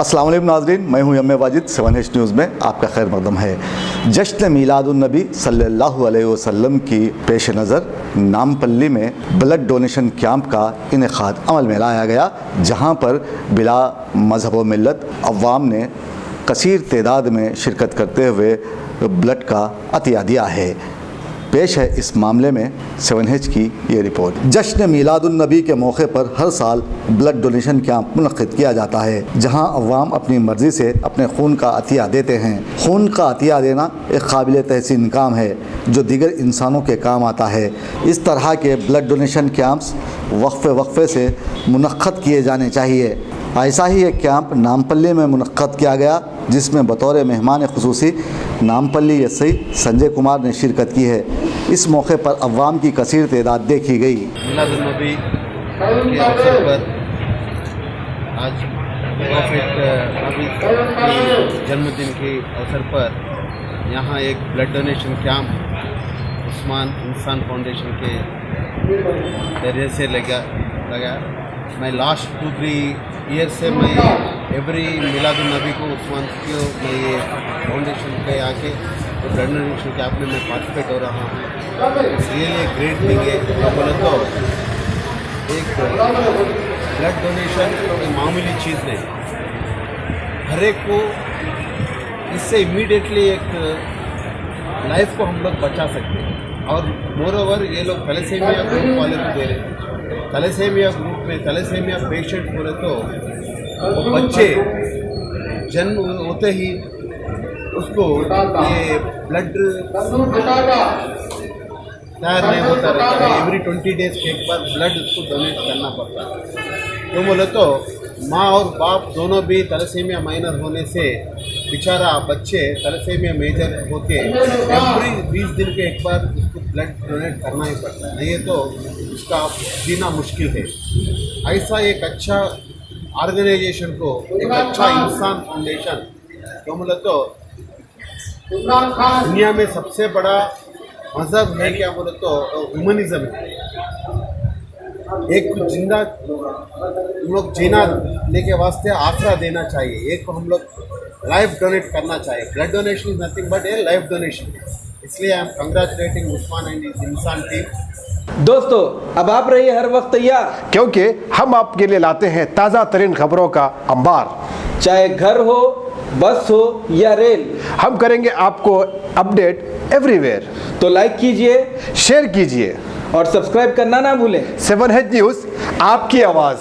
अस्सलाम वालेकुम नाज़रीन, मैं हूं यम वाजिद। 7H न्यूज़ में आपका खैर मकदम है। जश्न मीलादुन्नबी सल्लल्लाहु अलैहि वसल्लम की पेश नज़र नामपल्ली में ब्लड डोनेशन कैंप का इनेकाद अमल में लाया गया, जहां पर बिला मज़हब व मिल्लत अवाम ने कसीर तादाद में शिरकत करते हुए ब्लड का अतिया दिया है। पेश है इस मामले में 7H की ये रिपोर्ट। जश्न मीलादुन्नबी के मौके पर हर साल ब्लड डोनेशन कैंप मुनक़्क़िद किया जाता है, जहां अवाम अपनी मर्ज़ी से अपने खून का अतिया देते हैं। खून का अतिया देना एक काबिल तहसीन काम है जो दीगर इंसानों के काम आता है। इस तरह के ब्लड डोनेशन कैंप्स वक्फ़े से मुनक़्क़िद किए जाने चाहिए। ऐसा ही एक कैंप नामपल्ली में मुनक़्क़िद किया गया, जिसमें बतौर मेहमान ख़ुसूसी नामपल्ली एसआई संजय कुमार ने शिरकत की है। इस मौके पर अवाम की कसीर तादाद देखी गई। मिलादुन्नबी के अवसर पर आज प्रॉफिट नबी के जन्मदिन के अवसर पर यहाँ एक ब्लड डोनेशन कैंप उस्मान इंसान फाउंडेशन के जरिए से लगा। मैं लास्ट 2-3 ईयर से मैं एवरी मिलादुन्नबी को उस्मान को मैं ये फाउंडेशन पे आके ब्लड डोनेशन कैंप में मैं पार्टिसिपेट हो रहा हूँ। इसलिए ये ग्रेट थिंग है। बोले तो एक ब्लड डोनेशन कोई मामूली चीज़ नहीं, हर एक को इससे इमीडिएटली एक लाइफ को हम लोग बचा सकते हैं। और मोर ओवर ये लोग थैलेसीमिया ग्रुप वाले को दे रहे हैं। थैलेसीमिया ग्रुप में थैलेसीमिया पेशेंट बोले तो वो बच्चे जन्म होते ही उसको ये ब्लड तैयार नहीं होता रहता है। एवरी 20 डेज के एक बार ब्लड उसको डोनेट करना पड़ता है। तो बोले तो माँ और बाप दोनों भी थैलेसीमिया माइनर होने से बेचारा बच्चे थैलेसीमिया मेजर होके एवरी 20 दिन के एक बार उसको ब्लड डोनेट करना ही पड़ता है, नहीं तो उसका जीना मुश्किल है। ऐसा एक अच्छा ऑर्गेनाइजेशन को, एक अच्छा इंसान फाउंडेशन, तो बोले तो दुनिया में सबसे बड़ा मज़हब है क्या बोले तो ह्यूमनिज़्म है। एक जिंदा हम लोग जीना लेके वास्ते आसरा देना चाहिए। एक को हम लोग लाइफ डोनेट करना चाहिए। Blood donation is nothing but a life donation. इसलिए I am congratulating Usman and his Insaan team. दोस्तों, अब आप रहिए हर वक्त तैयार, क्योंकि हम आपके लिए लाते हैं ताज़ा तरीन खबरों का अंबार। चाहे घर हो, बस हो या रेल, हम करेंगे आपको अपडेट एवरीवेयर। तो लाइक कीजिए, शेयर कीजिए और सब्सक्राइब करना ना भूलें। 7H न्यूज़, आपकी आवाज़।